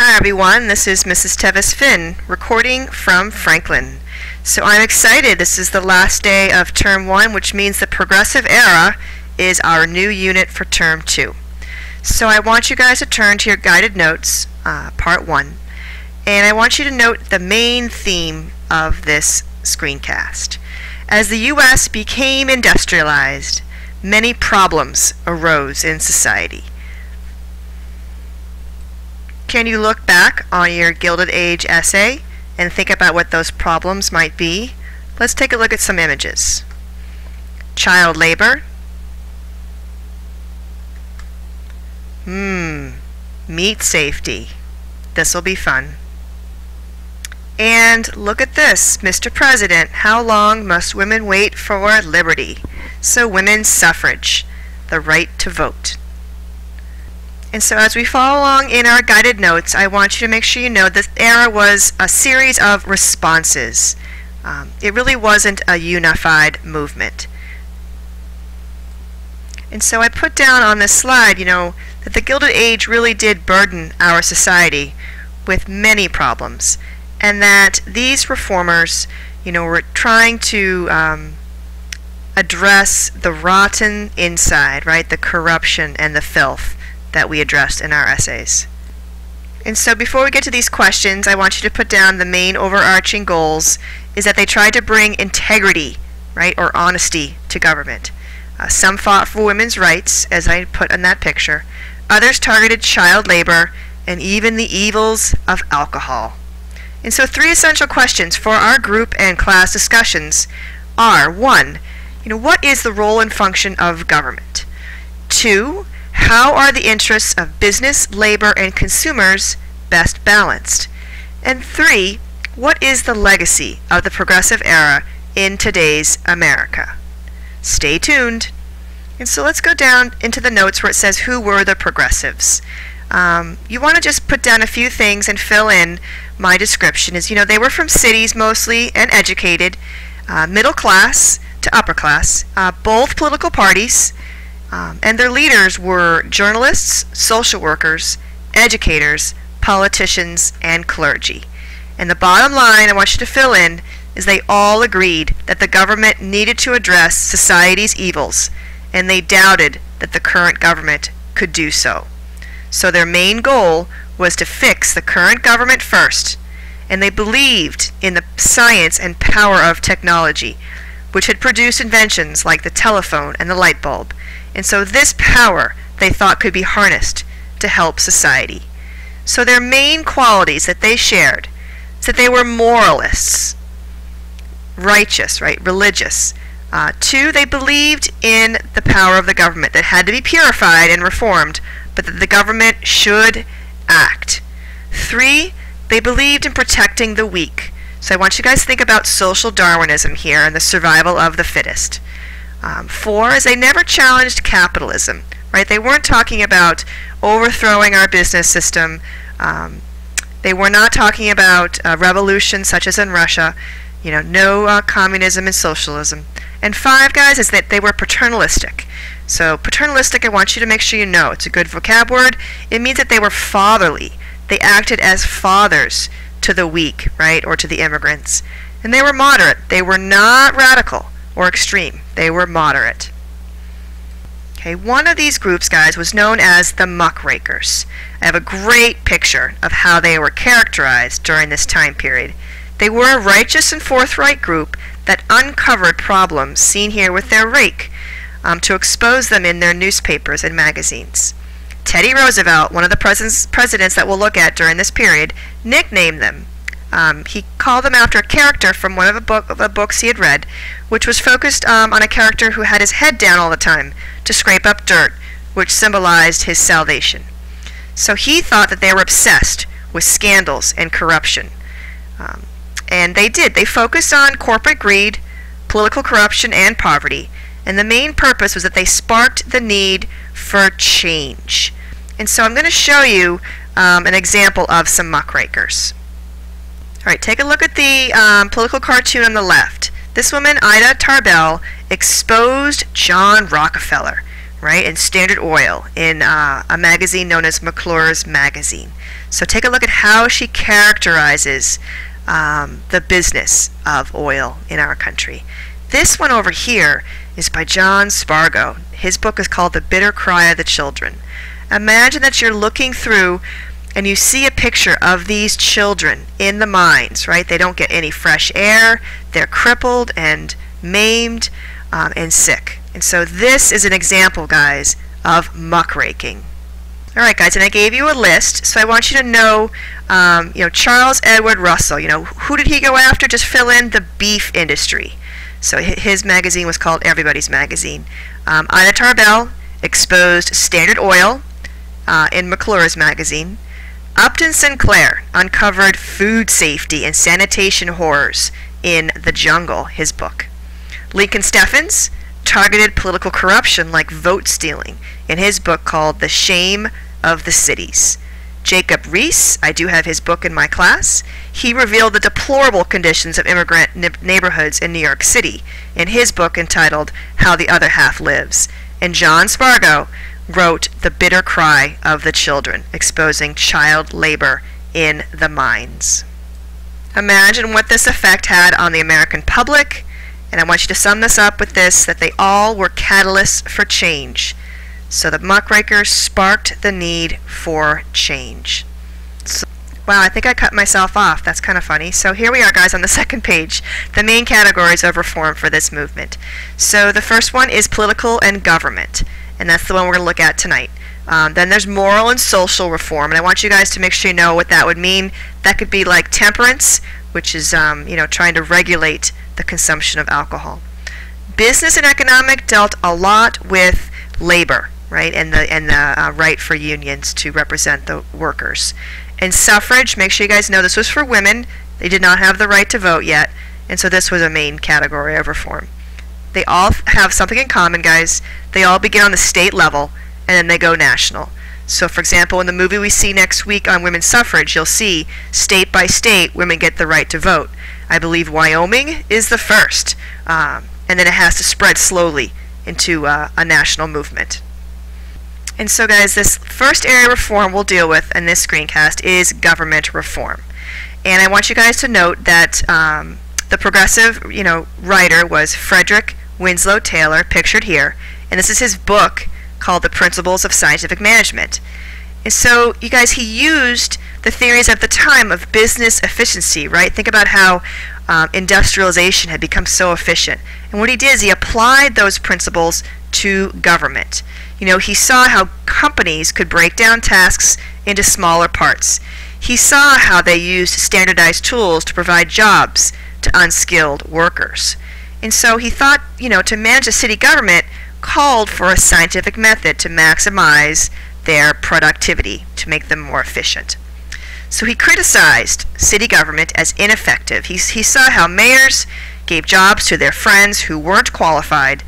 Hi everyone, this is Mrs. Tevis-Finn recording from Franklin. So I'm excited. This is the last day of Term 1, which means the progressive era is our new unit for Term 2. So I want you guys to turn to your guided notes, Part 1, and I want you to note the main theme of this screencast. As the U.S. became industrialized, many problems arose in society. Can you look back on your Gilded Age essay and think about what those problems might be? Let's take a look at some images. Child labor. Meat safety. This'll be fun. And look at this, Mr. President, how long must women wait for liberty? So women's suffrage, the right to vote. And so as we follow along in our guided notes, I want you to make sure you know this era was a series of responses. It really wasn't a unified movement. And so I put down on this slide, that the Gilded Age really did burden our society with many problems, and that these reformers, were trying to address the rotten inside, right? The corruption and the filth that we addressed in our essays. And so before we get to these questions, I want you to put down the main overarching goals is that they tried to bring integrity, right, or honesty to government. Some fought for women's rights, as I put in that picture. Others targeted child labor and even the evils of alcohol. And so 3 essential questions for our group and class discussions are: 1, what is the role and function of government? 2, how are the interests of business, labor, and consumers best balanced? And 3, what is the legacy of the progressive era in today's America? Stay tuned. And so let's go down into the notes where it says who were the progressives. You want to just put down a few things and fill in my description. They were from cities mostly and educated, middle class to upper class, both political parties, and their leaders were journalists, social workers, educators, politicians, and clergy. And the bottom line I want you to fill in is they all agreed that the government needed to address society's evils, and they doubted that the current government could do so. So their main goal was to fix the current government first, and they believed in the science and power of technology, which had produced inventions like the telephone and the light bulb. And so this power they thought could be harnessed to help society. So their main qualities that they shared is that they were moralists, righteous, right, religious. 2, they believed in the power of the government that had to be purified and reformed, but that the government should act. 3, they believed in protecting the weak. So I want you guys to think about social Darwinism here and the survival of the fittest. 4 is they never challenged capitalism, right? They weren't talking about overthrowing our business system. They were not talking about revolution such as in Russia, no communism and socialism. And 5, guys, is that they were paternalistic. So paternalistic, I want you to make sure you know. It's a good vocab word. It means that they were fatherly. They acted as fathers to the weak, right, or to the immigrants. And they were moderate. They were not radical or extreme. They were moderate. Okay, one of these groups, guys, was known as the muckrakers. I have a great picture of how they were characterized during this time period. They were a righteous and forthright group that uncovered problems seen here with their rake to expose them in their newspapers and magazines. Teddy Roosevelt, one of the presidents that we'll look at during this period, nicknamed them. He called them after a character from one of the books he had read, which was focused on a character who had his head down all the time to scrape up dirt, which symbolized his salvation. So he thought that they were obsessed with scandals and corruption. And they did. They focused on corporate greed, political corruption, and poverty. And the main purpose was that they sparked the need for change. And so I'm going to show you an example of some muckrakers. All right, take a look at the political cartoon on the left. This woman, Ida Tarbell, exposed John Rockefeller, right, and Standard Oil in a magazine known as McClure's Magazine. So take a look at how she characterizes the business of oil in our country. This one over here is by John Spargo. His book is called The Bitter Cry of the Children. Imagine that you're looking through and you see a picture of these children in the mines, right? They don't get any fresh air. They're crippled and maimed and sick. And so this is an example, guys, of muckraking. All right, guys, and I gave you a list, so I want you to know, Charles Edward Russell, who did he go after? Just fill in the beef industry. So his magazine was called Everybody's Magazine. Ida Tarbell exposed Standard Oil in McClure's magazine. Upton Sinclair uncovered food safety and sanitation horrors in The Jungle, his book. Lincoln Steffens targeted political corruption like vote stealing in his book called The Shame of the Cities. Jacob Riis, I do have his book in my class. He revealed the deplorable conditions of immigrant neighborhoods in New York City in his book entitled How the Other Half Lives. And John Spargo wrote The Bitter Cry of the Children, exposing child labor in the mines. Imagine what this effect had on the American public, and I want you to sum this up with this, that they all were catalysts for change. So the muckrakers sparked the need for change. So, wow, I think I cut myself off. That's kind of funny. So here we are, guys, on the second page, the main categories of reform for this movement. So the first one is political and government, and that's the one we're going to look at tonight. Then there's moral and social reform, and I want you guys to make sure you know what that would mean. That could be like temperance, which is trying to regulate the consumption of alcohol. Business and economic dealt a lot with labor, right, and the right for unions to represent the workers. And suffrage, make sure you guys know this was for women. They did not have the right to vote yet, and so this was a main category of reform. They all have something in common, guys. They all begin on the state level, and then they go national. So, for example, in the movie we see next week on women's suffrage, you'll see state by state women get the right to vote. I believe Wyoming is the first, and then it has to spread slowly into a national movement. And so, guys, this first area of reform we'll deal with in this screencast is government reform. And I want you guys to note that the progressive, writer was Frederick Winslow Taylor, pictured here, and this is his book called The Principles of Scientific Management. And so, you guys, he used the theories of the time of business efficiency, right? Think about how industrialization had become so efficient. And what he did is he applied those principles to government. He saw how companies could break down tasks into smaller parts. He saw how they used standardized tools to provide jobs to unskilled workers. And so he thought, to manage a city government called for a scientific method to maximize their productivity, to make them more efficient. So he criticized city government as ineffective. He saw how mayors gave jobs to their friends who weren't qualified.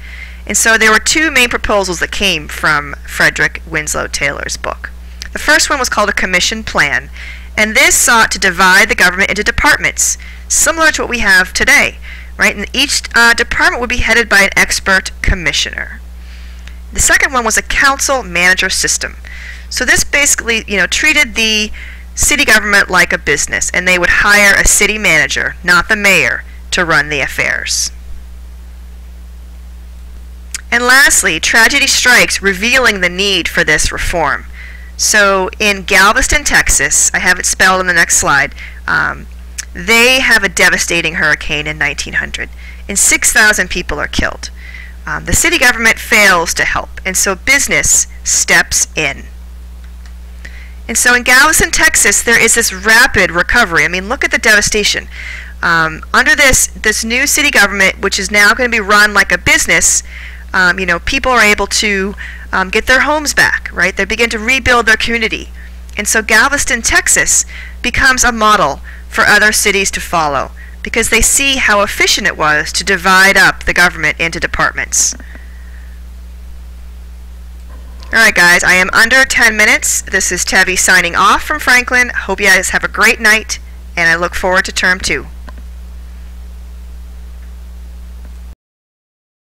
And so there were two main proposals that came from Frederick Winslow Taylor's book. The first one was called a commission plan, and this sought to divide the government into departments, similar to what we have today, right? And each department would be headed by an expert commissioner. The second one was a council manager system. So this basically, treated the city government like a business, and they would hire a city manager, not the mayor, to run the affairs. And lastly, tragedy strikes, revealing the need for this reform. So in Galveston, Texas, I have it spelled on the next slide, they have a devastating hurricane in 1900, and 6,000 people are killed. The city government fails to help, and so business steps in. And so in Galveston, Texas, there is this rapid recovery. I mean, look at the devastation. Under this new city government, which is now going to be run like a business, people are able to get their homes back, right? They begin to rebuild their community. And so Galveston, Texas becomes a model for other cities to follow, because they see how efficient it was to divide up the government into departments. Alright guys, I am under 10 minutes. This is Tevi signing off from Franklin. Hope you guys have a great night, and I look forward to term 2.